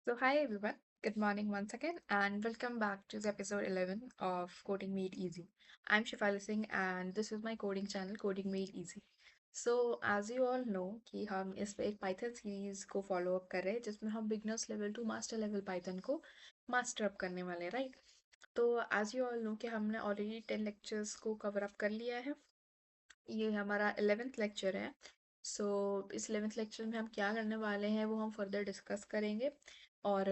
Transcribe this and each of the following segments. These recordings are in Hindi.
So, hi everyone. Good morning once again, and welcome back to the episode 11 of Coding Made Easy. I'm Shifali Singh, and this is my coding channel, Coding Made Easy. So, as you all know कि हम इस पे एक पाइथन सीरीज को फॉलो अप कर रहे हैं जिसमें हम beginners level to master level Python को मास्टर अप करने वाले हैं, राइट? तो एज यू ऑल नो कि हमने ऑलरेडी 10 लेक्चर्स को कवर अप कर लिया है। ये हमारा 11th लेक्चर है। सो इस 11th लेक्चर में हम क्या करने वाले हैं वो हम फर्दर डिस्कस करेंगे। और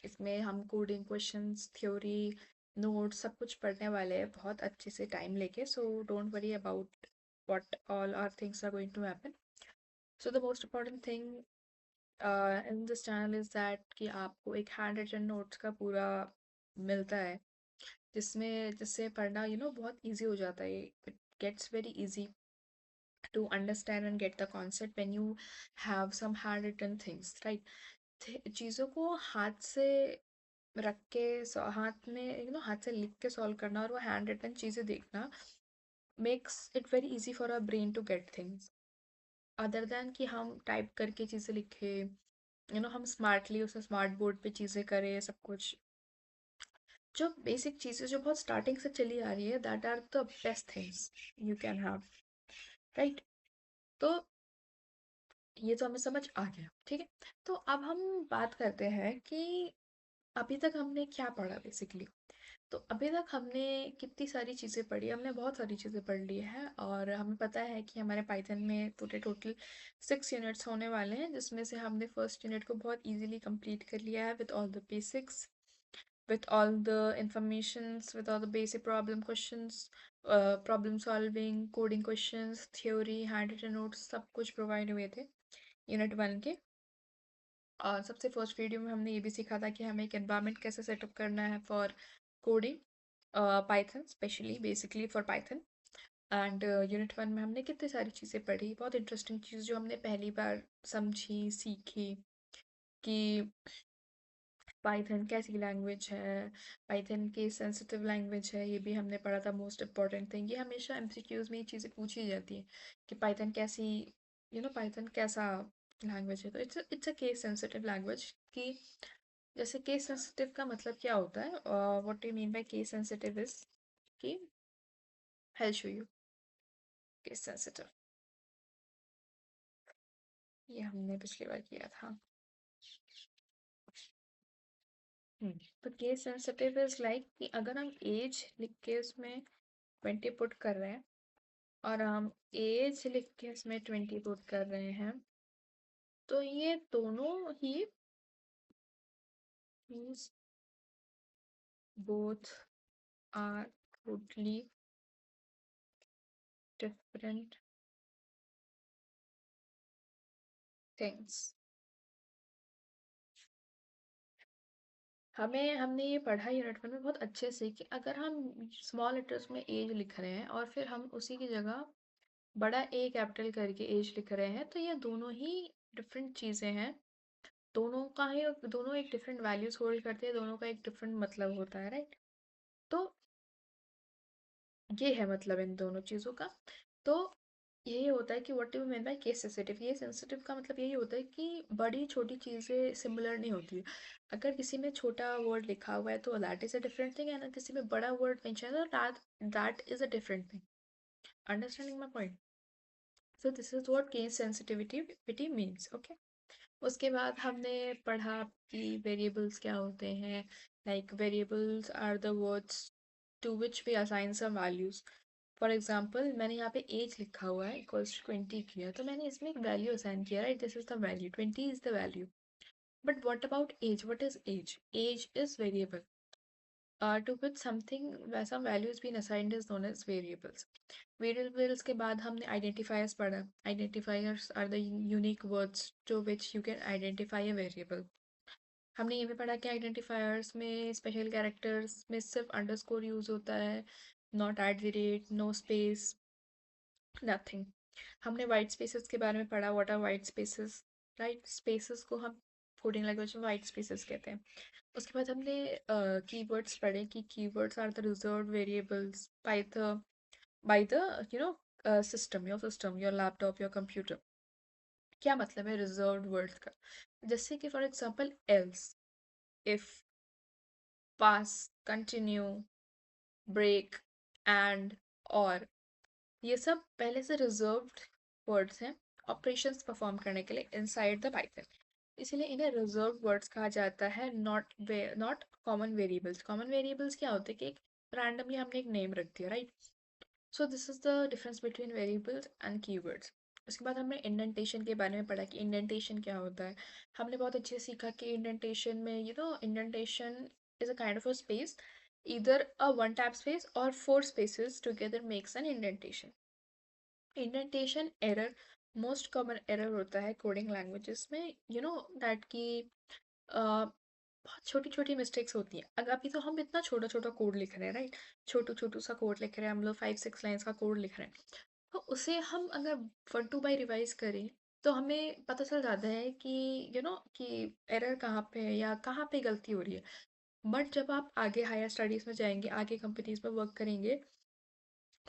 इसमें हम कोडिंग क्वेश्चंस, थ्योरी, नोट्स सब कुछ पढ़ने वाले हैं बहुत अच्छे से टाइम लेके। So don't worry about what all our things are going to happen. So the most important thing in this channel is that कि आपको एक हैंड रिटन नोट्स का पूरा मिलता है जिसमें जिससे पढ़ना बहुत इजी हो जाता है। It gets very easy to understand and get the concept when you have some handwritten things, right? चीज़ों को हाथ से रख के हाथ में हाथ से लिख के सॉल्व करना और वो हैंड रिटन चीज़ें देखना makes it very easy for our brain to get things other than कि हम टाइप करके चीज़ें लिखे, हम स्मार्टली उसे स्मार्ट बोर्ड पे चीज़ें करें सब कुछ। जो बेसिक चीज़ें जो बहुत स्टार्टिंग से चली आ रही है that are the best things you can have, right? तो ये तो हमें समझ आ गया, ठीक है। तो अब हम बात करते हैं कि अभी तक हमने क्या पढ़ा बेसिकली। तो अभी तक हमने कितनी सारी चीज़ें पढ़ी, हमने बहुत सारी चीज़ें पढ़ ली है और हमें पता है कि हमारे पाइथन में पूरे टोटल 6 यूनिट्स होने वाले हैं जिसमें से हमने फर्स्ट यूनिट को बहुत इजीली कंप्लीट कर लिया है with all the basics, with all the informations, with all the basic problem questions, problem solving, coding questions, theory, handwritten notes सब कुछ प्रोवाइड हुए थे यूनिट 1 के। और सबसे फर्स्ट वीडियो में हमने ये भी सीखा था कि हमें एक एनवायरनमेंट कैसे सेटअप करना है for coding Python, specially basically for Python. And unit 1 में हमने कितनी सारी चीज़ें पढ़ी, बहुत इंटरेस्टिंग चीज़ जो हमने पहली बार समझी सीखी कि पाइथन कैसी लैंग्वेज है, पाइथन की सेंसिटिव लैंग्वेज है, ये भी हमने पढ़ा था। मोस्ट इम्पॉर्टेंट थिंग, ये हमेशा एमसीक्यूज में ये चीज़ें पूछी जाती है कि पाइथन कैसी, पाइथन कैसा लैंग्वेज है। तो it's a case sensitive language कि जैसे केस सेंसिटिव का मतलब क्या होता है, what you mean by case sensitive is कि I show you case sensitive. ये हमने पिछली बार किया था। तो केस सेंसिटिव इज लाइक कि अगर हम एज लिख के उसमें 20 पुट कर रहे हैं और हम एज लिख के इसमें 20 पुट कर रहे हैं तो ये दोनों ही means both are totally different things. हमने ये पढ़ा यूनिट 1 में बहुत अच्छे से कि अगर हम स्मॉल लेटर्स में एज लिख रहे हैं और फिर हम उसी की जगह बड़ा ए कैपिटल करके एज लिख रहे हैं तो ये दोनों ही डिफरेंट चीज़ें हैं। दोनों एक डिफरेंट वैल्यूज होल्ड करते हैं, दोनों का एक डिफरेंट मतलब होता है, राइट? तो ये है मतलब इन दोनों चीज़ों का। तो यही होता है कि what do mean by case sensitive. ये सेंसिटिव का मतलब यही होता है कि बड़ी छोटी चीज़ें सिमिलर नहीं होती है। अगर किसी में छोटा वर्ड लिखा हुआ है तो that is a different thing, and किसी में बड़ा वर्ड मेंशन है तो that is a different thing. Understanding my point? So this is what case sensitivity means, okay. उसके बाद हमने पढ़ा कि वेरिएबल्स क्या होते हैं। Like variables are the words to which we assign some values. For example मैंने यहाँ पे एज लिखा हुआ है इक्वल्स टू 20 किया तो मैंने इसमें एक वैल्यू असाइन किया, right? This is the value, 20 is the value. But what about age? What is age? Age is variable to which something where some value is being assigned is known as variables. Variables के बाद हमने identifiers पढ़ा। Identifiers are the unique words to which you can identify a variable. हमने ये भी पढ़ा कि आइडेंटिफायर्स में स्पेशल कैरेक्टर्स में सिर्फ अंडरस्कोर यूज होता है, not at the rate, no space, nothing. हमने वाइट स्पेसेस के बारे में पढ़ा, what are white spaces, right? Spaces को हम कोडिंग लैंग्वेज में वाइट स्पेसेस कहते हैं। उसके बाद हमने कीवर्ड्स पढ़े कि keywords are the reserved variables by the system, your laptop, your computer. क्या मतलब है रिजर्व्ड वर्ड्स का? जैसे कि for example else, if, pass, continue, break, and, और ये सब पहले से रिजर्व्ड वर्ड्स हैं ऑपरेशंस परफॉर्म करने के लिए इनसाइड द पाइथन। इसीलिए इन्हें रिजर्व वर्ड्स कहा जाता है, not common variables. Common variables क्या होते हैं कि एक रैंडमली हमने एक नेम रख दिया, right. So this is the difference between variables and keywords. उसके बाद हमने इंडेंटेशन के बारे में पढ़ा कि इंडेंटेशन क्या होता है। हमने बहुत अच्छे से सीखा कि इंडेंटेशन में indentation is a kind of a space, either a one tab space or four spaces together makes an indentation. Indentation error most common error होता है कोडिंग लैंग्वेजेस में, दैट की बहुत छोटी छोटी मिस्टेक्स होती हैं। अगर अभी तो हम इतना छोटा छोटा कोड लिख रहे हैं, राइट, छोटू छोटू सा कोड लिख रहे हैं हम लोग, 5-6 लाइन्स का कोड लिख रहे हैं। तो उसे हम अगर 1-2 बार रिवाइज करें तो हमें पता चल जाता है कि कि एरर कहाँ पे है या कहाँ पे गलती हो रही है। बट जब आप आगे हायर स्टडीज़ में जाएंगे, आगे कंपनीज में वर्क करेंगे,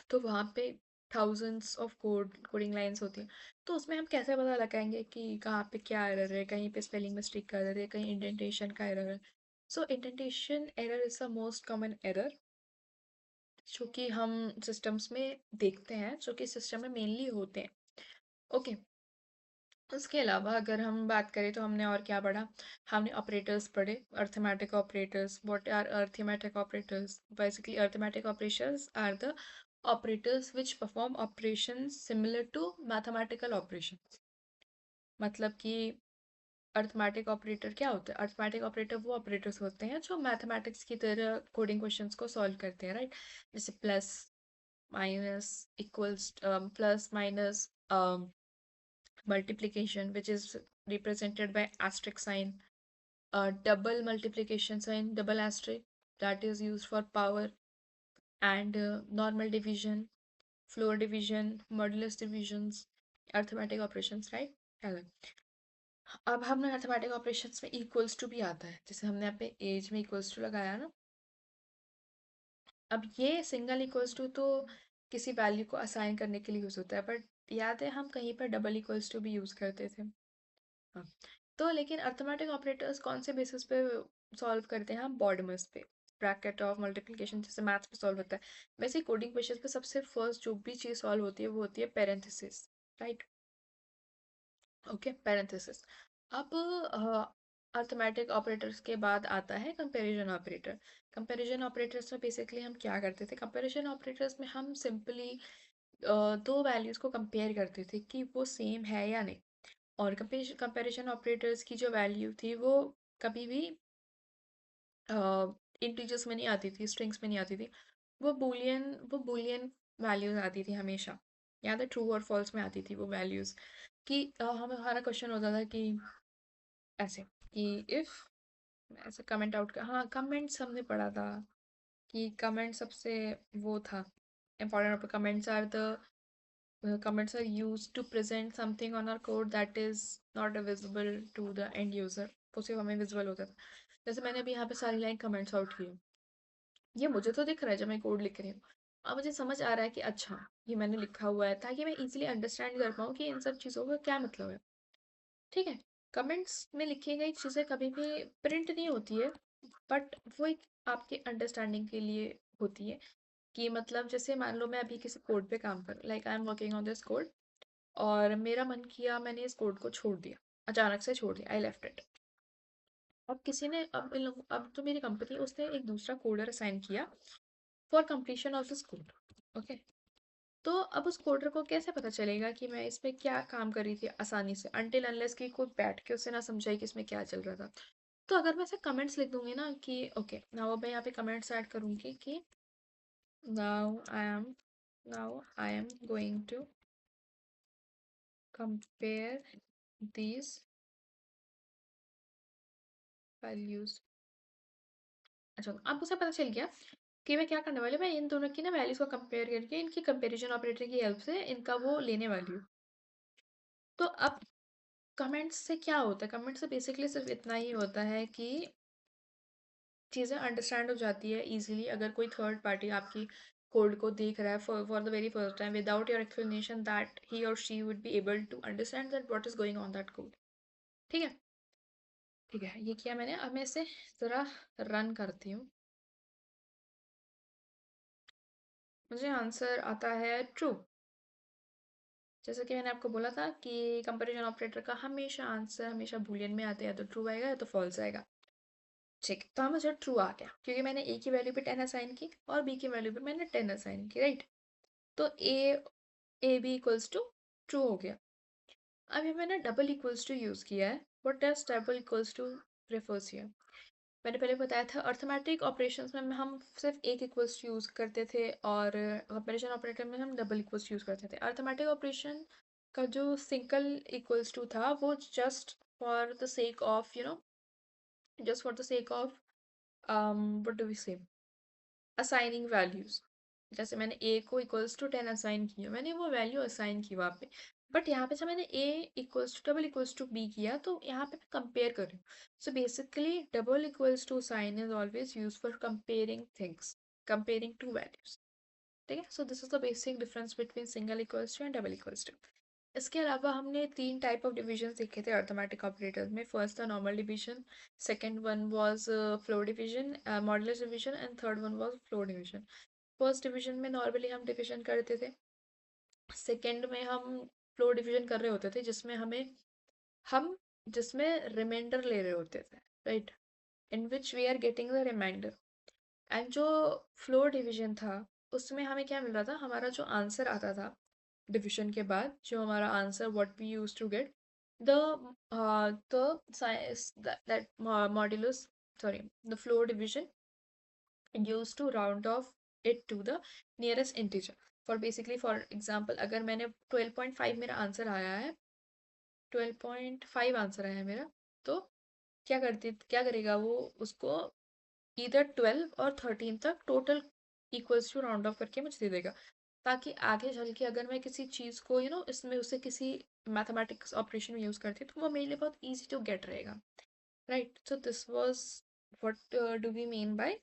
तो वहाँ पे थाउजेंड्स ऑफ कोडिंग लाइंस होती हैं। तो उसमें हम कैसे पता लगाएंगे कि कहाँ पे क्या एरर है, कहीं पे स्पेलिंग मिस्टेक का एरर है, कहीं इंडेंटेशन का एरर है। So indentation error is the most common error जो कि हम सिस्टम्स में देखते हैं, जो कि सिस्टम में मेनली होते हैं। ओके, उसके अलावा अगर हम बात करें तो हमने और क्या पढ़ा। हमने ऑपरेटर्स पढ़े, arithmetic operators. What are arithmetic operators? Basically arithmetic operations are the operators which perform operations similar to mathematical operations. मतलब कि अर्थमेटिक ऑपरेटर क्या होता है? अर्थमेटिक ऑपरेटर वो ऑपरेटर्स होते हैं जो मैथमेटिक्स की तरह कोडिंग क्वेश्चंस को सॉल्व करते हैं, राइट। जैसे plus, minus, equals, plus minus, multiplication, which is represented by asterisk sign, double multiplication sign, double asterisk, that is used for power, and normal division, floor division, modulus divisions, arithmetic operations, right? चलो, अब हमने अर्थमेटिक ऑपरेशंस में इक्वल्स टू भी आता है, जैसे हमने यहाँ पे एज में इक्वल्स टू लगाया ना। अब ये सिंगल इक्वल्स टू तो किसी वैल्यू को असाइन करने के लिए यूज होता है, बट याद है हम कहीं पर डबल इक्वल्स टू भी यूज करते थे। हाँ, तो लेकिन अर्थमेटिक ऑपरेटर्स कौन से बेसिस पे सॉल्व करते हैं? हम बॉडमस पे, ब्रैकेट ऑफ मल्टीप्लिकेशन जैसे मैथ्स पे सॉल्व होता है, वैसे कोडिंग क्वेश्चंस पे सबसे फर्स्ट जो भी चीज़ सॉल्व होती है वो होती है पेरेंथेसिस, राइट। Okay, parenthesis. अब अर्थमेटिक ऑपरेटर्स के बाद आता है कंपैरिजन ऑपरेटर। कंपैरिजन ऑपरेटर्स में बेसिकली हम क्या करते थे? कंपैरिजन ऑपरेटर्स में हम सिंपली दो वैल्यूज़ को कंपेयर करते थे कि वो सेम है या नहीं। और कंपैरिजन ऑपरेटर्स की जो वैल्यू थी वो कभी भी इंटीजर्स में नहीं आती थी, स्ट्रिंग्स में नहीं आती थी। वो बूलियन वैल्यूज आती थी हमेशा, या तो ट्रू और फॉल्स में आती थी वो वैल्यूज। कि हमारा क्वेश्चन होता था कि ऐसे कि इफ, ऐसे कमेंट आउट का, हाँ कमेंट्स हमने पढ़ा था कि कमेंट सबसे वो था important. Comments are used to present something on our code that is not visible to the end user. वो सिर्फ हमें विजिबल होता था। जैसे मैंने अभी यहाँ पे सारी लाइन कमेंट्स आउट की है, ये मुझे तो दिख रहा है जब मैं कोड लिख रही हूँ। अब मुझे समझ आ रहा है कि अच्छा ये मैंने लिखा हुआ है, ताकि मैं इजीली अंडरस्टैंड कर पाऊँ कि इन सब चीज़ों का क्या मतलब है। ठीक है, कमेंट्स में लिखी गई चीज़ें कभी भी प्रिंट नहीं होती है, बट वो एक आपके अंडरस्टैंडिंग के लिए होती है। कि मतलब जैसे मान लो मैं अभी किसी कोड पे काम कर, like I am working on this code, और मेरा मन किया मैंने इस कोड को छोड़ दिया, अचानक से छोड़ दिया, आई लेफ्ट इट। अब किसी ने, अब तो मेरी कंपनी उसने एक दूसरा कोडर असाइन किया for completion of this code. Okay, तो अब उस कोडर को कैसे पता चलेगा कि मैं इसमें क्या काम कर रही थी आसानी से, अनटिल अनलेस कि कोई बैठ के उससे ना समझाई कि इसमें क्या चल रहा था। तो अगर मैं ऐसे कमेंट्स लिख दूंगी ना कि ओके, नाउ मैं यहाँ पे कमेंट्स ऐड करूंगी कि now I am now I am going to compare these values। अच्छा, अब उसे पता चल गया कि मैं क्या करने वाली हूँ। मैं इन दोनों की ना वैल्यूज को कंपेयर करके इनकी कंपैरिजन ऑपरेटर की हेल्प से इनका वो लेने वाली हूँ। तो अब कमेंट्स से क्या होता है? कमेंट से बेसिकली सिर्फ इतना ही होता है कि चीज़ें अंडरस्टैंड हो जाती है इजीली। अगर कोई थर्ड पार्टी आपकी कोड को देख रहा है for the very first time without your explanation, that he और she would be able to understand that what is going on that code. ठीक है, ठीक है, ये किया मैंने। अब मैं इसे ज़रा रन करती हूँ। मुझे आंसर आता है ट्रू। जैसा कि मैंने आपको बोला था कि कंपैरिजन ऑपरेटर का हमेशा आंसर हमेशा बूलियन में आता है, या तो ट्रू आएगा या तो फॉल्स आएगा। ठीक है, तो मुझे ट्रू आ गया क्योंकि मैंने ए की वैल्यू पे 10 असाइन की और बी की वैल्यू पे मैंने 10 असाइन की, राइट। तो A B equals to true हो गया। अब यहाँ मैंने डबल इक्वल्स टू यूज़ किया है। What does double equals to refers here? मैंने पहले बताया था अर्थमेटिक ऑपरेशंस में हम सिर्फ एक इक्वल्स टू यूज़ करते थे, और कंपैरिजन ऑपरेटर में हम डबल इक्वल्स यूज़ करते थे। अर्थमेटिक ऑपरेशन का जो सिंगल इक्वल्स टू था वो just for the sake of just for the sake of what do we say assigning values. जैसे मैंने ए को इक्वल्स टू 10 असाइन किया, मैंने वो वैल्यू असाइन की वहाँ पे। बट यहाँ पे जब मैंने A equals to double equals to B किया तो यहाँ पे मैं कंपेयर कर रही हूँ। So basically double equals to sign is always use for comparing things, comparing two values. ठीक है, so this is the basic difference between single equals to and double equals to. इसके अलावा हमने तीन टाइप ऑफ डिविजन देखे थे अर्थमेटिक ऑपरेटर्स में। फर्स्ट था normal division, second one was floor division, modulus division, and third one was floor division. First division में नॉर्मली हम डिवीजन करते थे, सेकंड में हम फ्लोर डिवीजन कर रहे होते थे हम जिसमें रिमाइंडर ले रहे होते थे, right, in which we are getting the reminder. And जो फ्लोर डिवीजन था उसमें हमें क्या मिल रहा था, हमारा जो आंसर आता था डिविजन के बाद, जो हमारा answer what we use to get the that modulus, sorry, the floor division used to round off it to the nearest integer. For basically for example, अगर मैंने 12.5 मेरा आंसर आया है, 12.5 आंसर आया है मेरा, तो क्या करेगा वो, उसको इधर 12 और 13 तक total equals to round off करके मुझे दे देगा, ताकि आगे चल के अगर मैं किसी चीज़ को इसमें उसे किसी मैथमेटिक्स ऑपरेशन में यूज़ करती हूँ तो वो मेरे लिए बहुत ईजी टू गेट रहेगा, right. So this was what do we mean by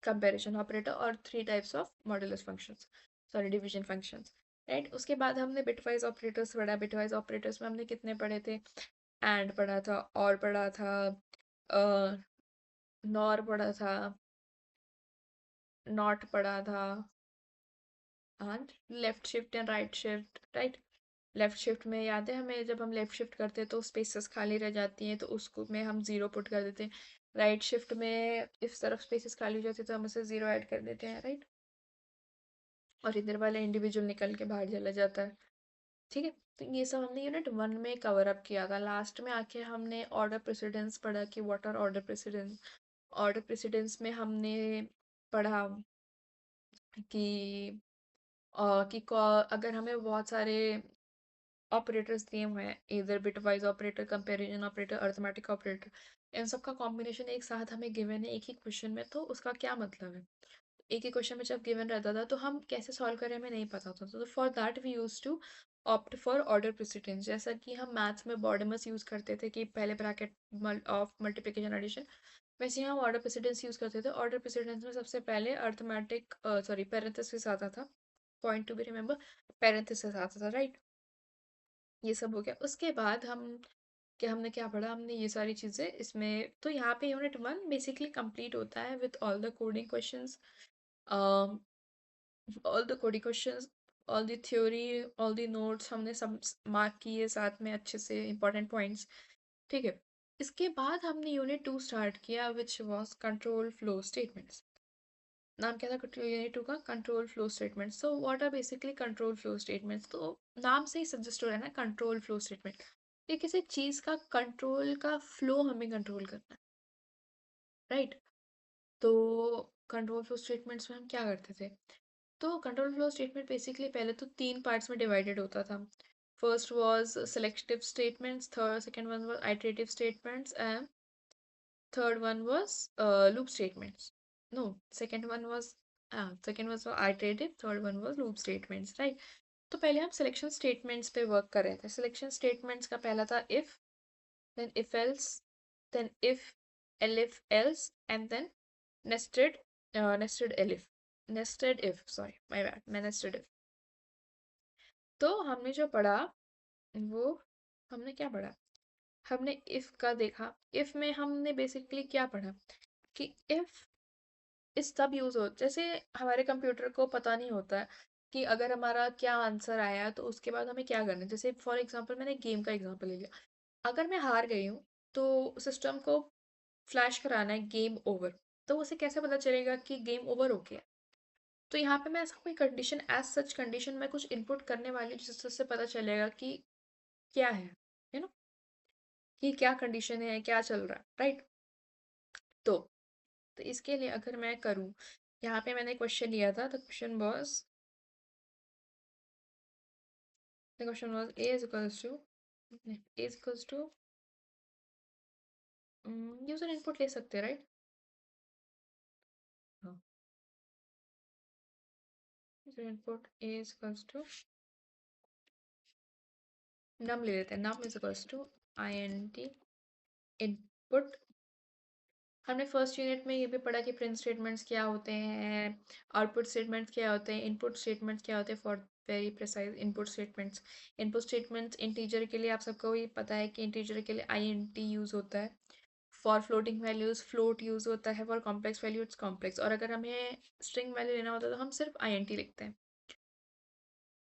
comparison operator और three types of modulus functions, sorry division functions, right. उसके बाद हमने बिटवाइज ऑपरेटर्स पढ़ा। बिटवाइज ऑपरेटर्स में हमने कितने पढ़े थे? एंड पढ़ा था, और पढ़ा था, नॉर पढ़ा था, नॉट पढ़ा था, and left shift and right shift, right. Left shift में याद है हमें, जब हम लेफ्ट शिफ्ट करते हैं तो स्पेसेस खाली रह जाती हैं तो उसको में हम जीरो पुट कर देते हैं। राइट शिफ्ट में इस तरफ स्पेसेस खाली हो जाती है तो हम उसे जीरो ऐड कर देते हैं, राइट। और इधर वाला इंडिविजुअल निकल के बाहर चला जाता है, ठीक है। तो ये सब हमने यूनिट वन में कवर अप किया था। लास्ट में आके हमने ऑर्डर प्रेसिडेंस पढ़ा कि what are order precedence. Order precedence में हमने पढ़ा कि अगर हमें बहुत सारे ऑपरेटर्स दिए हुए हैं, इधर bitwise operator, comparison operator, arithmetic operator, इन सब का कॉम्बिनेशन एक साथ हमें गिवन है एक ही क्वेश्चन में, तो उसका क्या मतलब है? एक ही क्वेश्चन में जब गिवन रहता था तो हम कैसे सॉल्व करें हमें नहीं पता होता, तो for that we use to opt for order precedence. जैसा कि हम मैथ्स में बॉडेमस यूज करते थे कि पहले ब्रैकेट ऑफ मल्टीप्लिकेशन एडिशन, वैसे ही हम ऑर्डर प्रेसिडेंस यूज करते थे। ऑर्डर प्रेसिडेंस में सबसे पहले अर्थमेटिक सॉरी पैरेंथेसिस आता था, point to be remember, parenthesis आता था, राइट। ये सब हो गया। उसके बाद हमने क्या पढ़ा, हमने ये सारी चीज़ें इसमें, तो यहाँ पे यूनिट वन बेसिकली कंप्लीट होता है with all the coding questions, all the coding questions, all the theory, all the notes हमने सब मार्क किए साथ में अच्छे से इंपॉर्टेंट पॉइंट्स, ठीक है। इसके बाद हमने यूनिट टू स्टार्ट किया which was control flow statements. नाम क्या था यूनिट टू का? Control flow statements. So what are basically control flow statements? तो नाम से ही सजेस्ट हो रहा है ना, कंट्रोल फ्लो स्टेटमेंट। ये किसी चीज़ का कंट्रोल का फ्लो हमें कंट्रोल करना है, राइट। तो कंट्रोल फ्लो स्टेटमेंट्स में हम क्या करते थे? तो कंट्रोल फ्लो स्टेटमेंट बेसिकली पहले तो तीन पार्ट्स में डिवाइडेड होता था। First was selective statements, third second one was iterative statements, and third one was loop statements. No, second was iterative, third one was loop statements, right? तो पहले हम सिलेक्शन स्टेटमेंट्स पे वर्क कर रहे थे। सिलेक्शन स्टेटमेंट्स का पहला था if, then if else, then if elif else, and then nested nested elif, nested if, sorry my bad, मैं nested if। तो हमने जो पढ़ा वो, हमने क्या पढ़ा? हमने इफ का देखा। इफ में हमने बेसिकली क्या पढ़ा कि इफ इस तब यूज हो जैसे हमारे कंप्यूटर को पता नहीं होता है कि अगर हमारा क्या आंसर आया तो उसके बाद हमें क्या करना है। जैसे फॉर एग्जांपल मैंने गेम का एग्जांपल ले लिया। अगर मैं हार गई हूँ तो सिस्टम को फ्लैश कराना है गेम ओवर। तो उसे कैसे पता चलेगा कि गेम ओवर हो गया? तो यहाँ पे मैं ऐसा कोई कंडीशन एज सच कंडीशन में कुछ इनपुट करने वाली हूँ जिससे पता चलेगा कि क्या है, यू नो, कि क्या कंडीशन है, क्या चल रहा है, राइट? तो तो इसके लिए अगर मैं करूँ, यहाँ पे मैंने क्वेश्चन लिया था। The question was a is equals to user input ले सकते हैं, राइट? हाँ, user input a is equals to num ले लेते हैं। num is equals to input। हमने फर्स्ट यूनिट में ये भी पढ़ा कि प्रिंट स्टेटमेंट्स क्या होते हैं, आउटपुट स्टेटमेंट्स क्या होते हैं, इनपुट स्टेटमेंट्स क्या होते हैं। For very precise, input statements integer के लिए आप सबको ये पता है कि इंटीजर के लिए INT यूज होता है। For floating values float use होता है। For complex value it's complex. और अगर हमें स्ट्रिंग वैल्यू लेना होता है तो हम सिर्फ INT लिखते हैं।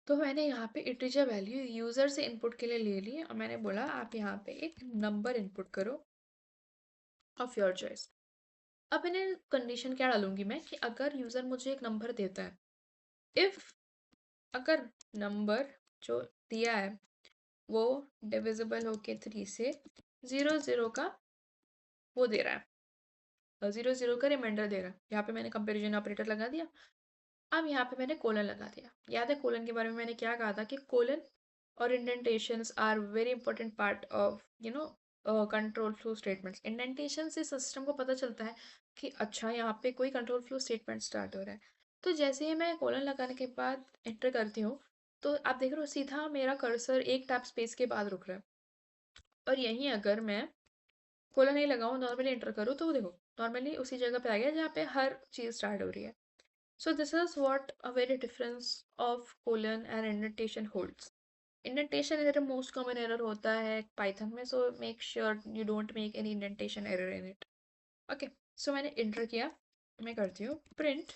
तो मैंने यहाँ पे इंटीजर वैल्यू यूजर से इनपुट के लिए ले ली और मैंने बोला आप यहाँ पे एक नंबर इनपुट करो ऑफ योर चॉइस। अब इन्हें कंडीशन क्या डालूंगी मैं कि अगर यूजर मुझे एक नंबर देता है, इफ अगर नंबर जो दिया है वो डिविजिबल होके 3 से 0 0 का वो दे रहा है, 0 0 का रिमाइंडर दे रहा है। यहाँ पे मैंने कंपैरिजन ऑपरेटर लगा दिया। अब यहाँ पे मैंने कोलन लगा दिया। याद है कोलन के बारे में मैंने क्या कहा था कि कोलन और indentations are very important part of control flow statements. Indentation से सिस्टम को पता चलता है कि अच्छा यहाँ पे कोई कंट्रोल फ्लो स्टेटमेंट स्टार्ट हो रहा है। तो जैसे ही मैं कोलन लगाने के बाद एंटर करती हूँ तो आप देख रहे हो सीधा मेरा कर्सर एक टैब स्पेस के बाद रुक रहा है। और यहीं अगर मैं कोलन नहीं लगाऊं, नॉर्मली एंटर करूँ तो देखो नॉर्मली उसी जगह पे आ गया जहाँ पे हर चीज़ स्टार्ट हो रही है। So this is what a very difference of colon and indentation holds. Indentation error most common error होता है Python में, so make sure you don't make any indentation error in it. Okay, so मैंने enter किया। मैं करती हूँ print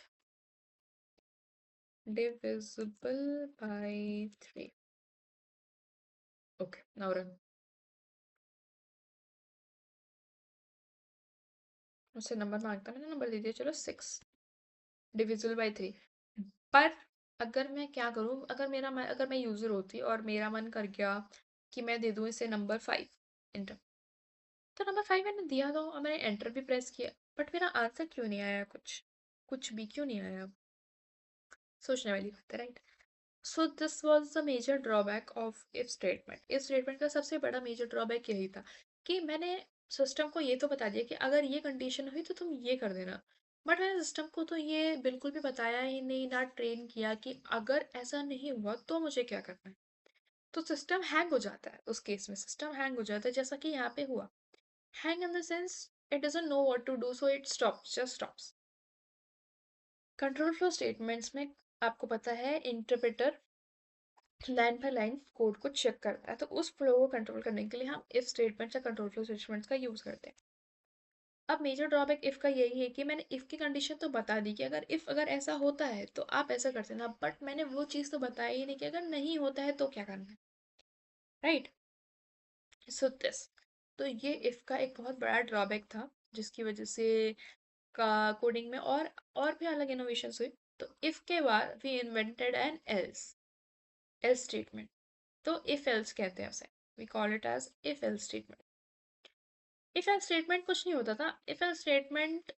divisible by 3. Okay, now run. मुझसे नंबर मांगता, मैंने नंबर दे दिया, चलो 6 डिविजिबल बाई 3। पर अगर मैं क्या करूँ, अगर मैं यूजर होती और मेरा मन कर गया कि मैं दे दूँ इसे नंबर 5, एंटर। तो नंबर 5 मैंने दिया तो और मैंने एंटर भी प्रेस किया, बट मेरा आंसर क्यों नहीं आया? कुछ कुछ भी क्यों नहीं आया? सोचने वाली बात है, right? So this was the major drawback of if statement. If statement का सबसे बड़ा मेजर ड्रॉबैक यही था कि मैंने सिस्टम को ये तो बता दिया कि अगर ये कंडीशन हुई तो तुम ये कर देना। बट मैंने सिस्टम को तो ये बिल्कुल भी बताया ही नहीं, ना ट्रेन किया कि अगर ऐसा नहीं हुआ तो मुझे क्या करना है। तो सिस्टम हैंग हो जाता है। उस केस में सिस्टम हैंग हो जाता है जैसा कि यहाँ पे हुआ। Hang in the sense it doesn't know what to do, so it stops, just stops. Control flow statements में आपको पता है interpreter line by line code को चेक करता है, तो उस फ्लो को कंट्रोल करने के लिए हम इफ स्टेटमेंट्स या कंट्रोल फ्लो स्टेटमेंट्स का यूज करते हैं। अब मेजर ड्रॉबैक इफ का यही है कि मैंने इफ की कंडीशन तो बता दी कि अगर ऐसा होता है तो आप ऐसा कर देना, बट मैंने वो चीज़ तो बताई ही नहीं कि अगर नहीं होता है तो क्या करना है, राइट? सो दिस, तो ये इफ का एक बहुत बड़ा ड्रॉबैक था जिसकी वजह से का कोडिंग में और भी अलग इनोवेशंस हुई। तो इफ के बाद we invented an else else statement. तो इफ एल्स कहते हैं उसे, we call it as if else statement. If else statement कुछ नहीं होता था। If else statement,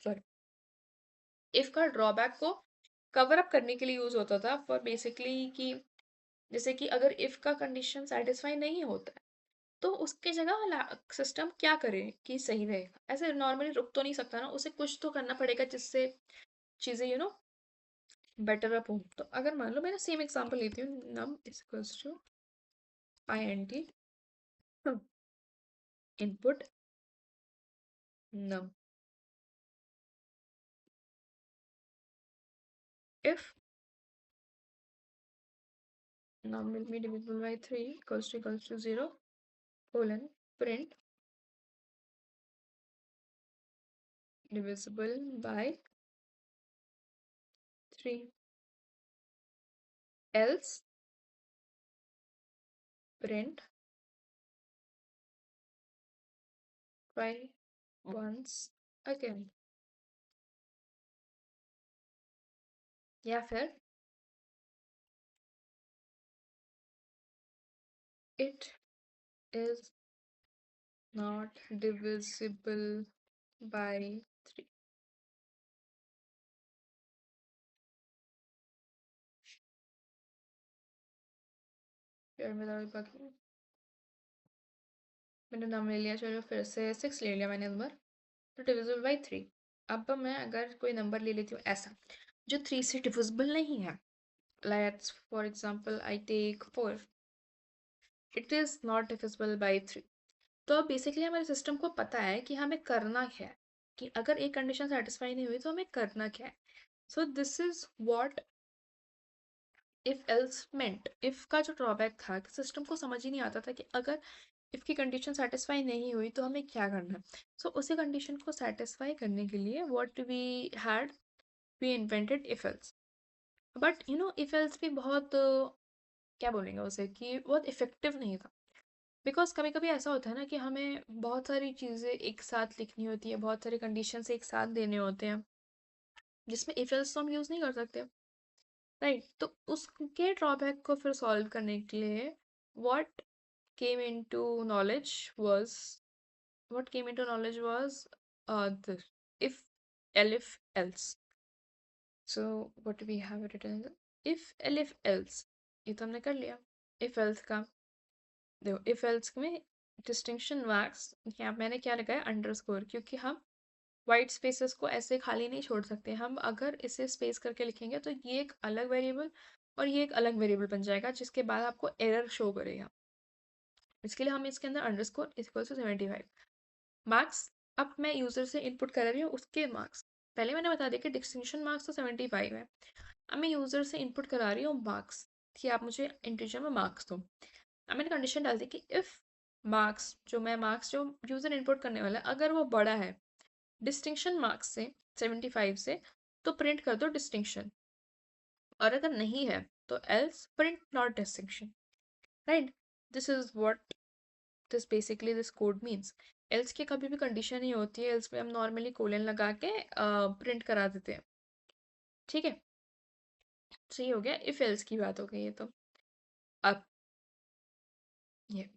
sorry, if का ड्रॉबैक को कवर अप करने के लिए यूज होता था फॉर बेसिकली कि जैसे कि अगर इफ का कंडीशन सेटिस्फाई नहीं होता है तो उसके जगह सिस्टम क्या करे कि सही रहेगा। ऐसे नॉर्मली रुक तो नहीं सकता ना, उसे कुछ तो करना पड़ेगा जिससे चीजें बेटर अप हो। तो अगर मान लो मैं सेम एग्जांपल लेती हूँ, num is equals to INT input num. If num will be divisible by 3 equals to 0, colon print divisible by 3, else print by once again, या फिर it is not divisible by 3. फिर विदाउट बाकी मैंने नाम ले लिया, चलो फिर से 6 ले लिया मैंने इस बार। तो डिविजिबल बाई 3। अब मैं अगर कोई नंबर ले लेती हूँ ऐसा जो 3 से डिविजिबल नहीं है, let's for example I take 4, it is not divisible by 3। तो अब बेसिकली हमारे सिस्टम को पता है कि हमें करना क्या है, कि अगर एक कंडीशन सेटिस्फाई नहीं हुई तो हमें करना क्या है। So this is what if else meant. If का जो ड्रॉबैक था कि सिस्टम को समझ ही नहीं आता था कि अगर इफ की कंडीशन सेटिस्फाई नहीं हुई तो हमें क्या करना है। सो उसी कंडीशन को सेटिस्फाई करने के लिए what we had, we invented if else. But you know if else भी बहुत क्या बोलेंगे उसे, कि बहुत इफेक्टिव नहीं था। बिकॉज कभी कभी ऐसा होता है ना कि हमें बहुत सारी चीज़ें एक साथ लिखनी होती है, बहुत सारे कंडीशंस एक साथ देने होते हैं, जिसमें इफ एल्स तो हम यूज़ नहीं कर सकते, राइट। तो उसके ड्रॉबैक को फिर सॉल्व करने के लिए what came into knowledge was what came into knowledge was the if elif else. So what do we have written? If elif else, ये तो हमने कर लिया। if else का देखो, if else में डिस्टिंक्शन मार्क्स यहाँ मैंने क्या लगाया, अंडरस्कोर, क्योंकि हम वाइट स्पेसेस को ऐसे खाली नहीं छोड़ सकते। हम अगर इसे स्पेस करके लिखेंगे तो ये एक अलग वेरिएबल और ये एक अलग वेरिएबल बन जाएगा, जिसके बाद आपको एरर शो करेगा। इसके लिए हम इसके अंदर अंडरस्कोर इक्वल टू 75 मार्क्स। अब मैं यूजर से इनपुट कर रही हूँ उसके मार्क्स। पहले मैंने बता दिया कि डिस्टिंक्शन मार्क्स तो 75 है। अब मैं यूजर से इनपुट करा रही हूँ मार्क्स, कि आप मुझे इंटीजर में मार्क्स दो। अब मैंने कंडीशन डाल दी कि इफ मार्क्स जो यूजर इनपुट करने वाला है अगर वो बड़ा है डिस्टिंक्शन मार्क्स से 75 से, तो प्रिंट कर दो डिस्टिंक्शन, और अगर नहीं है तो else print not distinction, right. This is what this basically this code means. Else की कभी भी कंडीशन नहीं होती है, एल्स में हम नॉर्मली कोलन लगा के प्रिंट करा देते हैं, ठीक है। सही हो गया, इफ एल्स की बात हो गई है तो। अब ये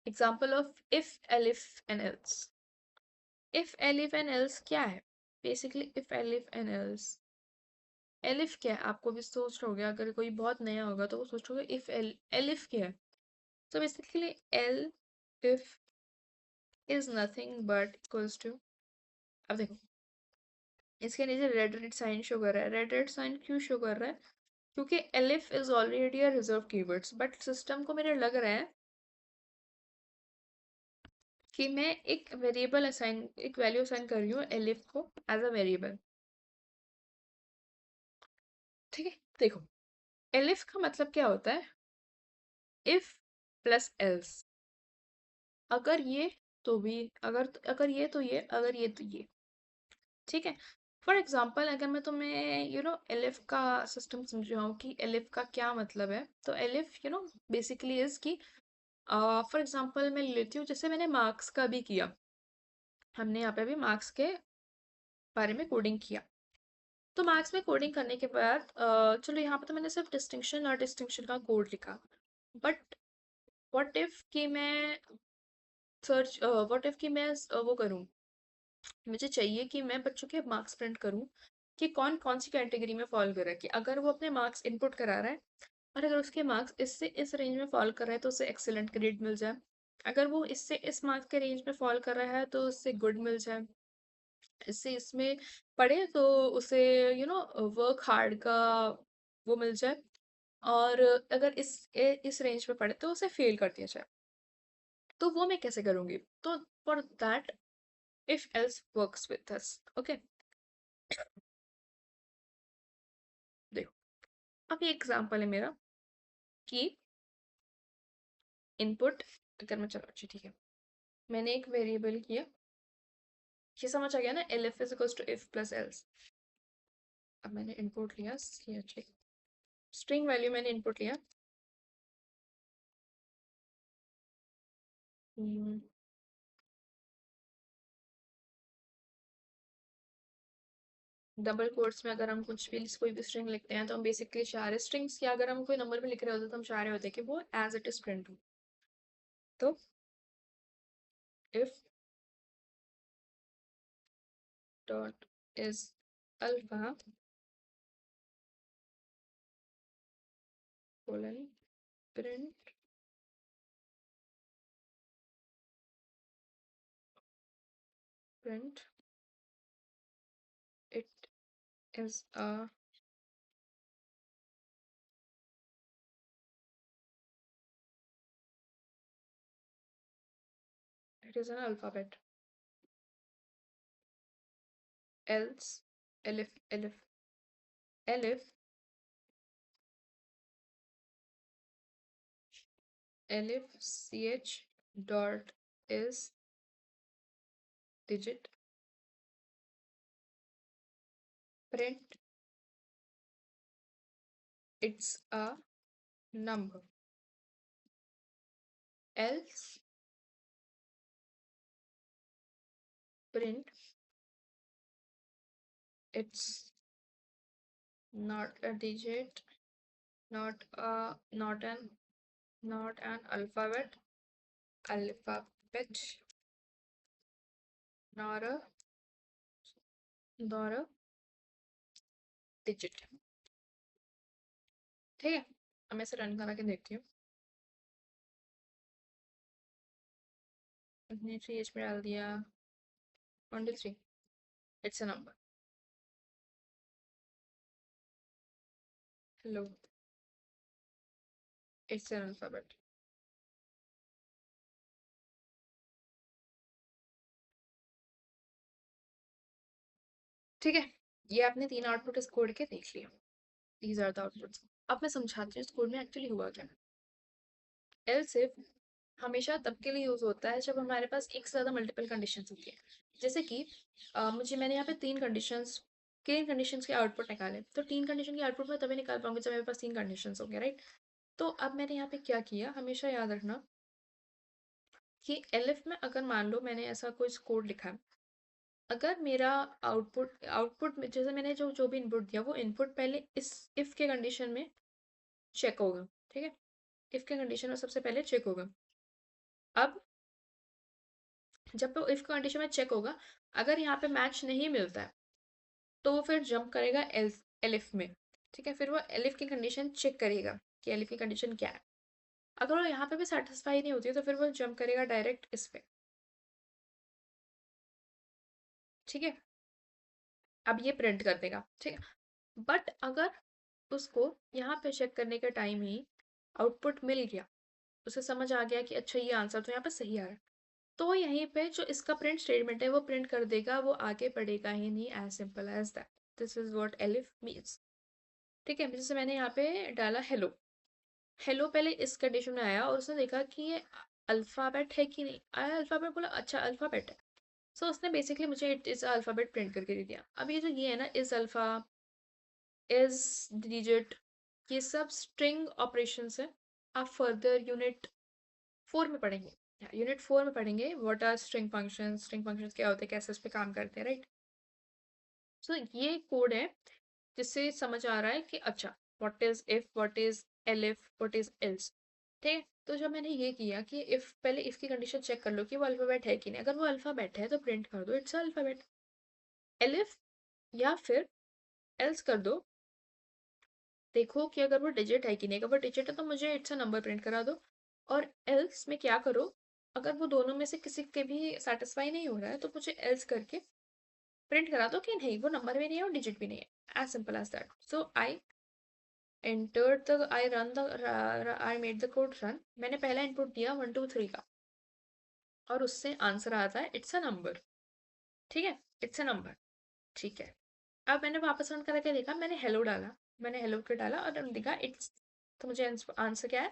example of if elif and else. If elif and else क्या है, basically if elif and else, elif क्या है आपको भी सोच रहे होगे, अगर कोई बहुत नया होगा तो वो सोच रहे होगे इफ एलिफ क्या है। तो basically elif is nothing but equals to, अब देखो इसके नीचे रेड रेड साइन शो कर रहा है। रेड रेड साइन क्यों शो कर रहा है, क्योंकि elif is already a reserve keywords, but system को मेरे लग रहा है कि मैं एक वैल्यू असाइन कर रही हूँ एलिफ को एज अ वेरिएबल, ठीक है। देखो एलिफ का मतलब क्या होता है, इफ प्लस एल्स, अगर ये तो भी, अगर ये तो ये, अगर ये तो ये, ठीक है। फॉर एग्जाम्पल अगर मैं तुम्हें एलिफ का सिस्टम समझाऊँ कि एलिफ का क्या मतलब है, तो एलिफ बेसिकली इज कि फॉर एग्जाम्पल मैं लेती हूँ, जैसे मैंने मार्क्स का भी किया, हमने यहाँ पे भी मार्क्स के बारे में कोडिंग किया। तो मार्क्स में कोडिंग करने के बाद चलो यहाँ पे तो मैंने सिर्फ डिस्टिंक्शन और डिस्टिंक्शन का कोड लिखा, बट व्हाट इफ कि मैं व्हाट इफ कि मैं वो करूँ, मुझे चाहिए कि मैं बच्चों के मार्क्स प्रिंट करूँ कि कौन कौन सी कैटेगरी में फॉल कर रहा है, कि अगर वो अपने मार्क्स इनपुट करा रहा है और अगर उसके मार्क्स इससे इस रेंज में फॉल कर रहा है तो उसे एक्सीलेंट ग्रेड मिल जाए, अगर वो इससे इस मार्क्स के रेंज में फॉल कर रहा है तो उससे गुड मिल जाए, इससे इसमें पढ़े तो उसे वर्क हार्ड का वो मिल जाए, और अगर इस रेंज में पढ़े तो उसे फेल कर दिया जाए। तो वो मैं कैसे करूँगी, तो for that if else works with us, okay. देखो अब ये एग्जांपल है मेरा कि इनपुट अगर मैं, चलो अच्छा ठीक है, मैंने एक वेरिएबल किया, ये समझ आ गया ना, elif is equals to if plus else. अब मैंने इनपुट लिया, स्ट्रिंग वैल्यू मैंने इनपुट लिया, डबल कोट्स में अगर हम कुछ भी कोई भी स्ट्रिंग लिखते हैं तो हम बेसिकली चाह रहे स्ट्रिंग्स की, अगर हम कोई नंबर में लिख रहे होते तो हम चाह रहे होते कि वो एज इट इज प्रिंट हो। तो if dot is alpha colon print print it is a it is an alphabet, else elif ch dot is digit, print it's a number, else print it's not a digit, not a not an alphabet nor a digit। ठीक है, अब मैं इसे रन करा के देखती हूँ। अपने 3h में डाल दिया 1 2 3, it's a number. Hello, it's an alphabet. ठीक है, ये आपने 3 आउटपुट इस कोड के देख लिया, दीज आर द आउटपुट्स। अब मैं समझाती हूँ इस कोड में एक्चुअली हुआ क्या। एल्स इफ हमेशा तब के लिए यूज होता है जब हमारे पास एक से ज्यादा मल्टीपल कंडीशंस होती है। जैसे कि मैंने यहाँ पे 3 कंडीशंस के आउटपुट निकाले, तो 3 कंडीशन के आउटपुट में तभी निकाल पाऊंगी जब मेरे पास 3 कंडीशंस होंगे, राइट। तो अब मैंने यहाँ पे क्या किया, हमेशा याद रखना कि एलिफ में अगर मान लो मैंने ऐसा कोई कोड लिखा है, अगर मेरा आउटपुट में जैसे मैंने जो जो भी इनपुट दिया वो इनपुट पहले इस इफ के कंडीशन में चेक होगा, ठीक है, इफ के कंडीशन में सबसे पहले चेक होगा। अब जब वो इफ कंडीशन में चेक होगा, अगर यहाँ पे मैच नहीं मिलता है तो वो फिर जंप करेगा एलिफ में, ठीक है, फिर वो एलिफ की कंडीशन चेक करेगा कि एलिफ की कंडीशन क्या है। अगर वो यहाँ पे भी सेटिस्फाई नहीं होती है तो फिर वो जंप करेगा डायरेक्ट इस पे, ठीक है। अब ये प्रिंट कर देगा, ठीक है। बट अगर उसको यहाँ पे चेक करने के टाइम ही आउटपुट मिल गया, उसे समझ आ गया कि अच्छा ये आंसर तो यहाँ पे सही आ रहा है, तो यहीं पे जो इसका प्रिंट स्टेटमेंट है वो प्रिंट कर देगा, वो आगे पढ़ेगा ही नहीं, as simple as that. This is what elif means, ठीक है। जैसे मैंने यहाँ पे डाला हेलो, हेलो पहले इस कंडीशन में आया और उसने देखा कि ये अल्फाबेट है कि नहीं आया, अल्फाबेट बोला अच्छा अल्फाबेट है, सो उसने बेसिकली मुझे इट इज अल्फाबेट प्रिंट करके दे दिया। अब ये है ना, इज अल्फा, इज डिजिट, ये सब स्ट्रिंग ऑपरेशंस है। आप फर्दर यूनिट 4 में पढ़ेंगे, यूनिट 4 में पढ़ेंगे व्हाट आर स्ट्रिंग फंक्शंस क्या होते हैं, कैसे उस पर काम करते हैं, राइट। सो ये कोड है जिससे समझ आ रहा है कि अच्छा what is if, what is elif, what is else, ठीक है। तो जब मैंने ये किया कि इफ, पहले इफ की कंडीशन चेक कर लो कि वो अल्फाबेट है कि नहीं, अगर वो अल्फाबेट है तो प्रिंट कर दो इट्स अल्फाबेट, एलिफ या फिर एल्स कर दो, देखो कि अगर वो डिजिट है कि नहीं, अगर वो डिजिट है तो मुझे इट्स अ नंबर प्रिंट करा दो। और एल्स में क्या करो, अगर वो दोनों में से किसी के भी सेटिस्फाई नहीं हो रहा है तो मुझे एल्स करके प्रिंट करा दो कि नहीं वो नंबर भी नहीं है और डिजिट भी नहीं है, as simple as that. So I made the code run, मैंने पहला इनपुट दिया 1 2 3 का और उससे आंसर आता है इट्स अ नंबर, ठीक है, इट्स अ नंबर, ठीक है। अब मैंने वापस रन करके देखा, मैंने हेलो डाला, मैंने हेलो के डाला और देखा इट्स, तो मुझे आंसर क्या है,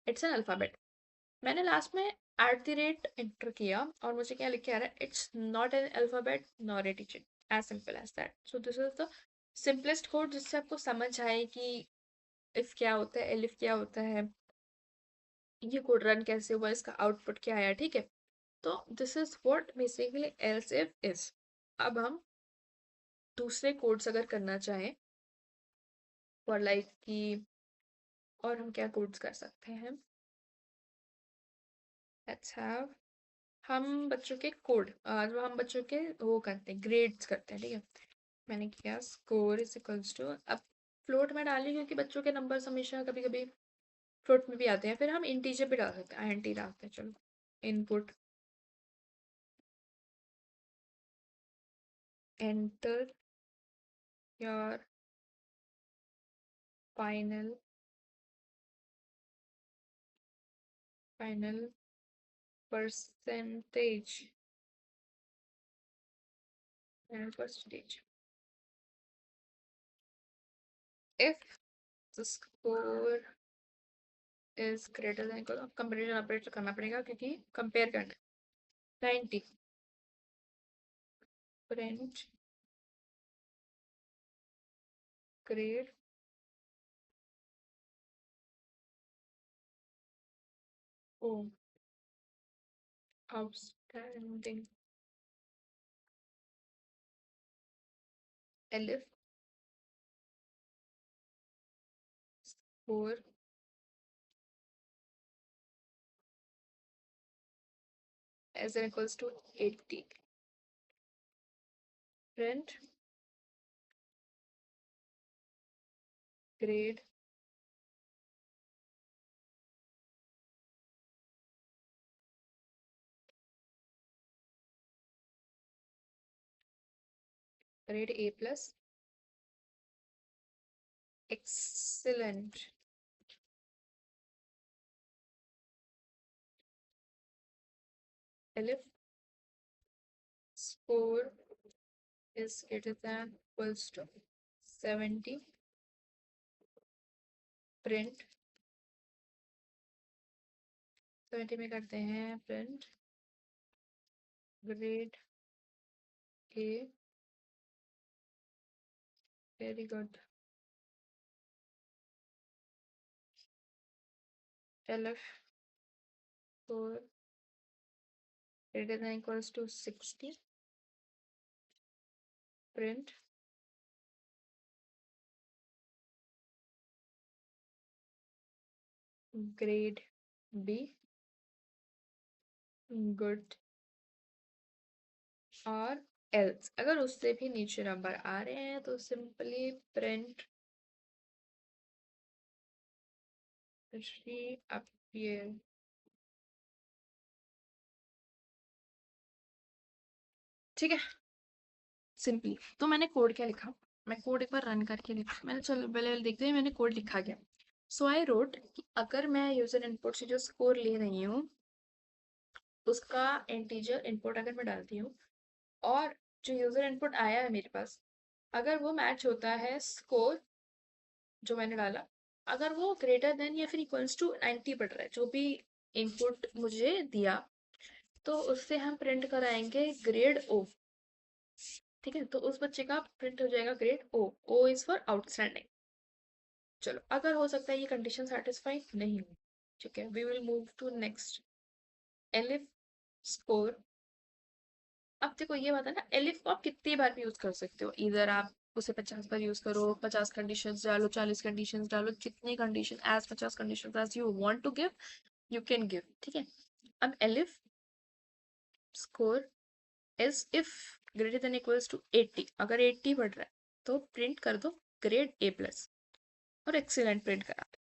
इट्स एन अल्फाबेट। मैंने लास्ट में @ एंटर किया और मुझे क्या लिख के आ रहा है, it's not an alphabet nor a digit, as simple as that. So this is the simplest code जिससे आपको समझ आए कि इफ क्या होता है, एलिफ क्या होता है, ये कोड रन कैसे हुआ, इसका आउटपुट क्या आया, ठीक है। तो this is what basically else if is. अब हम दूसरे कोड्स अगर करना चाहें फॉर लाइक कि, और हम क्या कोड्स कर सकते हैं, लेट्स हैव, हम बच्चों के कोड, जो हम बच्चों के वो करते हैं, ग्रेड्स करते हैं, ठीक है। मैंने किया स्कोर इज इक्वल्स टू, अब फ्लोट में डाली क्योंकि बच्चों के नंबर्स हमेशा कभी कभी फ्लोट में भी आते हैं, फिर हम इंटीजर भी डाल सकते हैं, INT डालते हैं, चलो। Input, enter your final final percentage, final percentage if the score is greater than equal, comparison operator करना पड़ेगा क्योंकि कंपेयर करना है। 90 print grade O outstanding, elif score as an equals to 80, print grade grade A plus, excellent, elif score is greater than equals to 70, print 70 में करते हैं print grade A, very good, elif score greater than equals to 60, print grade be good, और एल्स अगर उससे भी नीचे नंबर आ रहे हैं तो सिंपली प्रिंट रीअपियर। ठीक है, सिंपली तो मैंने कोड क्या लिखा, मैं कोड एक बार रन करके लिखा, मैंने चलो पहले देखते हैं मैंने कोड लिखा क्या। सो आई रोट कि अगर मैं यूजर इनपुट से जो स्कोर ले रही हूँ उसका इंटीजर इनपुट अगर मैं डालती हूँ, और जो यूजर इनपुट आया है मेरे पास, अगर वो मैच होता है स्कोर जो मैंने डाला, अगर वो ग्रेटर देन या फिर इक्वल्स टू 90 पड़ रहा है जो भी इनपुट मुझे दिया, तो उससे हम प्रिंट कराएंगे ग्रेड ओ। ठीक है, तो उस बच्चे का प्रिंट हो जाएगा grade O, O is for outstanding. चलो, अगर हो सकता है ये कंडीशन सेटिस्फाई नहीं हो, ठीक है, we will move to next, elif score. अब देखो ये बात है ना, एलिफ को आप कितनी बार भी यूज कर सकते हो, इधर आप उसे 50 बार यूज करो, 50 कंडीशंस डालो, 40 कंडीशंस डालो, जितनी condition as 50 conditions as you want to give you can give, ठीक है। अब elif score is if greater than equals to 80, अगर 80 बढ़ रहा है तो प्रिंट कर दो ग्रेड ए प्लस और एक्सीलेंट प्रिंट करा दो।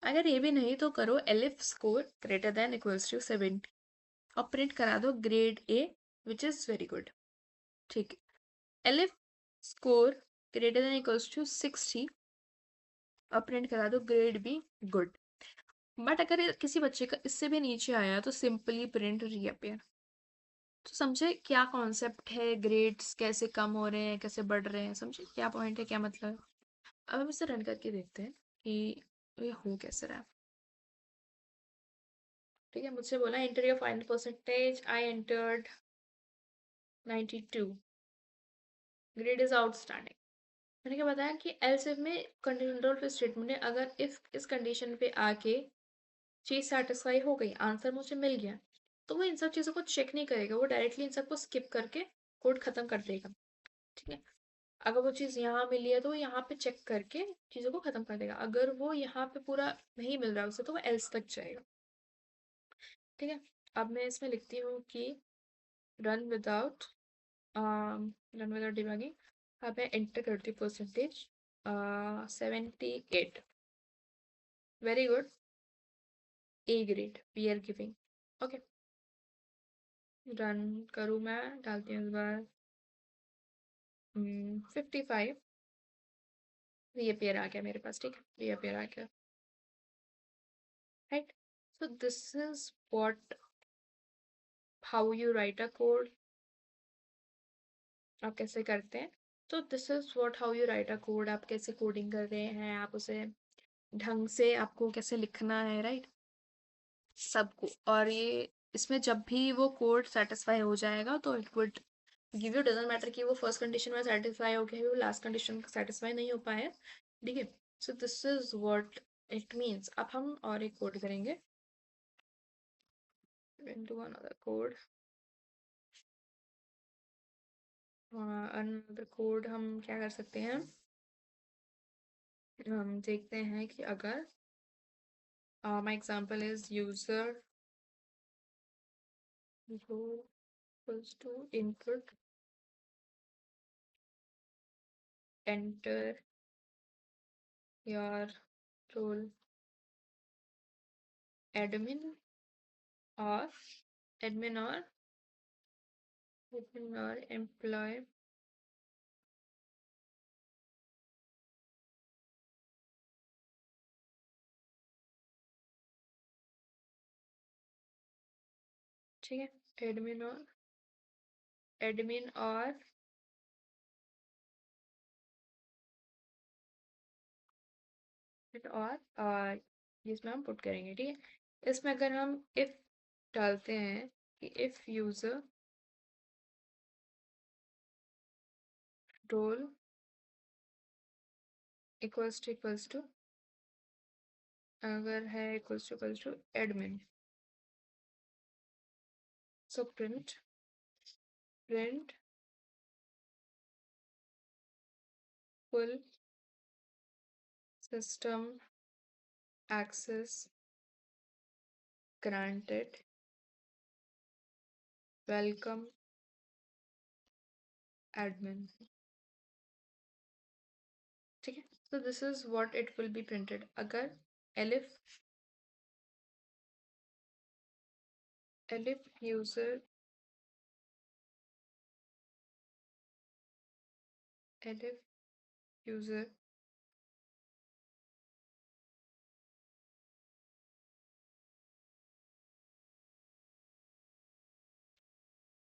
अगर ये भी नहीं तो करो elif score greater than equals to 70 और प्रिंट करा दो grade A which is very good, ठीक है। Elif score greater than equals to 60 और प्रिंट करा दो ग्रेड बी गुड। बट अगर किसी बच्चे का इससे भी नीचे आया तो सिंपली प्रिंट रीअपेयर। तो समझे क्या कॉन्सेप्ट है, ग्रेड्स कैसे कम हो रहे हैं कैसे बढ़ रहे हैं, समझे क्या पॉइंट है क्या मतलब है। अब हम इसे रन करके देखते हैं कि ये हो कैसे रहा है। ठीक है, मुझसे बोला enter your final percentage, I entered 92, grade is outstanding. मैंने क्या बताया कि एल्स इफ में कंडीशनल फिर स्टेटमेंट है, अगर इफ इस कंडीशन पे आके चीज सेटिस्फाई हो गई, आंसर मुझे मिल गया, तो वो इन सब चीजों को चेक नहीं करेगा, वो डायरेक्टली इन सबको स्किप करके कोड खत्म कर देगा। ठीक है, अगर वो चीज यहाँ मिली है तो वो यहाँ पे चेक करके चीजों को खत्म कर देगा, अगर वो यहाँ पे पूरा नहीं मिल रहा है उसे तो वो एल्स तक जाएगा। ठीक है, अब मैं इसमें लिखती हूँ कि रन विदाउट डिबगिंग। अब मैं एंटर करती हूँ percentage 78, very good, A grade we are giving. Okay, run करूँ मैं, डालती हूँ इस बार 55, रीअपियर आ गया मेरे पास। ठीक है, रीअपियर आ गया, right. So this is what how you right a code, आप कैसे करते हैं। तो this is what how you right a code, आप कैसे कोडिंग कर रहे हैं, आप उसे ढंग से आपको कैसे लिखना है, राइट, सबको। और ये इसमें जब भी वो कोड सेटिस्फाई हो जाएगा तो it would give you, doesn't matter कि वो फर्स्ट कंडीशन में सेटिस्फाई हो गया है, वो लास्ट कंडीशन सेटिस्फाई नहीं हो पाया। ठीक है, so this is what it means. अब हम और एक कोड करेंगे, into another code, another code हम क्या कर सकते हैं, हम देखते हैं कि अगर my example is user role equals to input, enter your role, admin or admin or employee, ठीक है, एडमिन और जिसमें हम पुट करेंगे। ठीक है, इसमें अगर हम इफ डालते हैं कि if user role equals to अगर है equals to admin, so print full system access granted, welcome admin। ठीक है, so this is what it will be printed। अगर elif user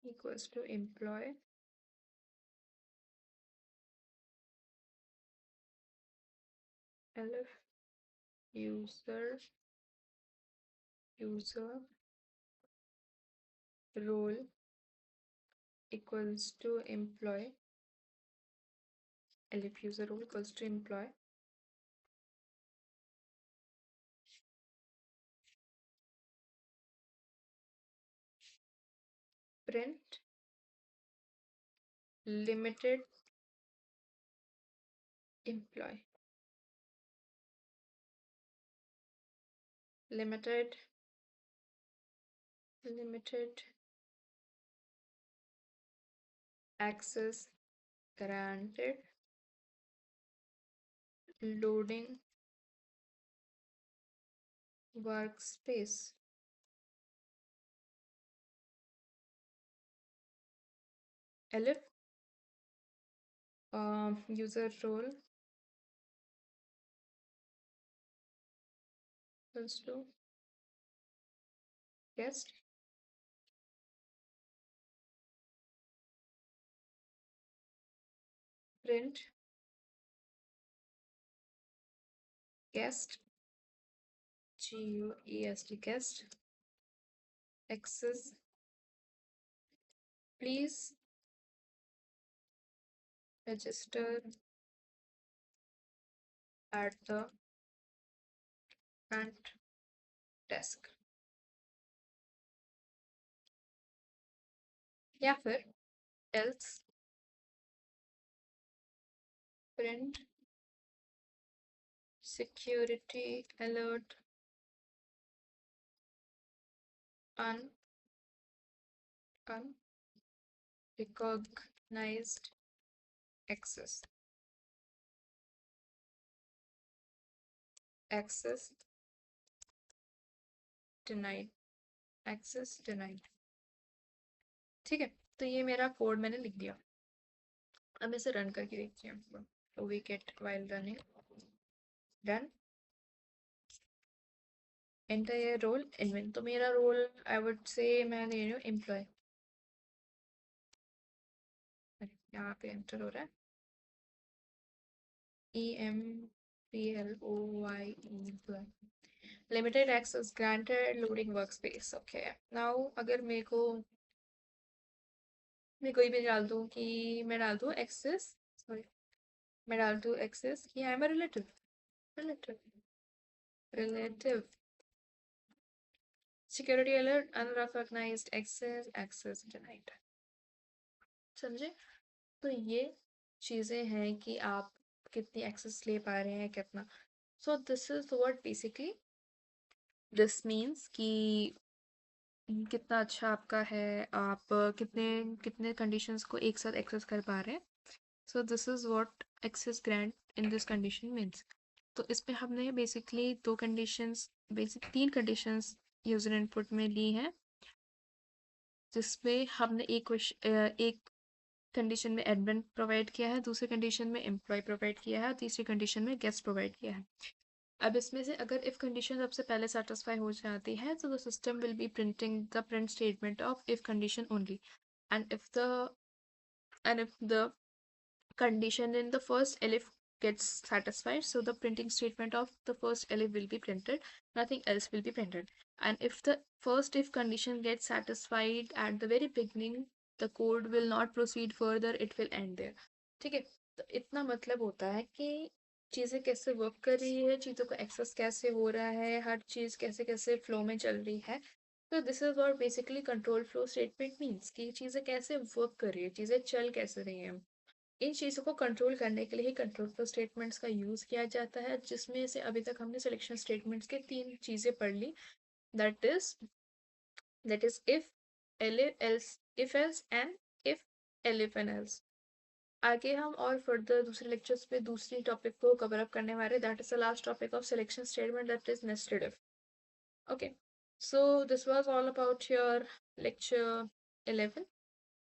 equals to employee, elif user role equals to employee, elif user role equals to employee, print limited employee, limited access granted, loading workspace, elif user role equals to guest, print guest, guest, X's. Please register at the front desk. या फिर else print security alert un unrecognized access. Access denied. Access denied. ठीक है, तो ये मेरा कोड मैंने लिख दिया। अब मैं इसे रन करके देखती हूँ। तो we get while running done. Enter ये रोल इनविन। तो मेरा रोल आई वुड से मैं ले रही हूँ एम्प्लॉय। यहाँ पे एंटर हो रहा है EMPLOY employ. Limited access granted loading work space. Okay, now अगर मेरे को मैं कोई भी डाल दूँ कि मैं डाल दूँ एक्सेस, सॉरी मैं डाल दूँ एक्सेस कि I am a relative. Relative relative security alert unrecognized access access denied. समझे? तो ये चीज़ें हैं कि आप कितनी एक्सेस ले पा रहे हैं कितना। सो this is what basically this means कि कितना अच्छा आपका है, आप कितने कितने कंडीशंस को एक साथ एक्सेस कर पा रहे हैं। So this is what access grant in this condition means. तो इसमें हमने बेसिकली दो कंडीशंस, बेसिक तीन कंडीशंस यूजर इनपुट में ली हैं, जिसमें हमने एक कंडीशन में एडमिन प्रोवाइड किया है, दूसरी कंडीशन में एम्प्लॉय प्रोवाइड किया है और तीसरी कंडीशन में गेस्ट प्रोवाइड किया है। अब इसमें से अगर इफ कंडीशन सबसे पहले सेटिस्फाई हो जाती है तो the system will be printing the print statement of if condition only, and if the condition in the first elif gets satisfied, so the printing statement of the first elif will be printed, nothing else will be printed. And if the first if condition gets satisfied at the very beginning, the code will not proceed further, it will end there. ठीक है, तो इतना मतलब होता है कि चीज़ें कैसे वर्क कर रही है, चीज़ों का एक्सेस कैसे हो रहा है, हर चीज़ कैसे कैसे फ्लो में चल रही है। तो this is what basically control flow statement means कि चीज़ें कैसे वर्क कर रही है, चीज़ें चल कैसे रही हैं। इन चीज़ों को कंट्रोल करने के लिए ही कंट्रोल फ्लो स्टेटमेंट्स का यूज़ किया जाता है, जिसमें से अभी तक हमने सिलेक्शन स्टेटमेंट्स के तीन चीज़ें पढ़ ली। That is if else, if else and if elif and else. आगे हम और फर्दर दूसरे लेक्चर्स पे दूसरी टॉपिक को कवर अप करने वाले, that is the last topic of selection statement, that is nested if. Okay, so this was all about your lecture 11।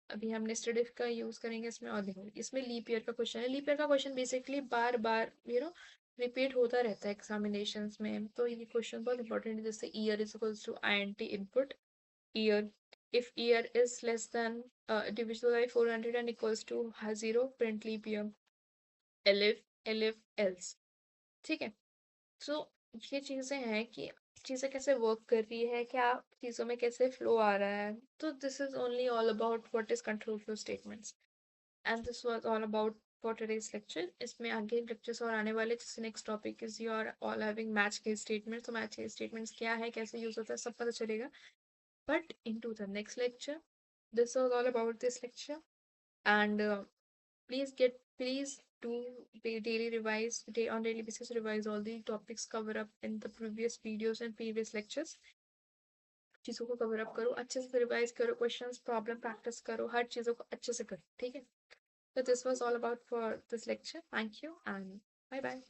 अभी हम नेस्टेड इफ का यूज करेंगे इसमें। और देखो इसमें लीप ईयर का क्वेश्चन है। लीप ईयर का क्वेश्चन बेसिकली बार बार रिपीट होता रहता है एग्जामिनेशंस में, तो ये क्वेश्चन बहुत इंपॉर्टेंट है। जैसे year is equals to INT input year, if year is less than divisible by 400 and equals to 0, print leap year. Elif elif else. ठीक है, सो ये चीज़ें हैं कि चीज़ें कैसे वर्क कर रही है, क्या चीज़ों में कैसे फ्लो आ रहा है। तो this is only all about what is control flow statements, and this was all about for today's lecture. इसमें आगे लेक्चर्स और आने वाले, जैसे next topic is your all having match case statements. तो मैच केस स्टेटमेंट्स क्या है, कैसे यूज होता है, सब पता चलेगा। But into the next lecture, this was all about this lecture. And please do daily revise, on daily basis revise all the topics cover up in the previous videos and previous lectures। चीज़ों को कवर अप करो, अच्छे से रिवाइज करो, क्वेश्चंस प्रॉब्लम प्रैक्टिस करो, हर चीज़ों को अच्छे से करो। ठीक है, so this was all about for this lecture. Thank you and bye bye.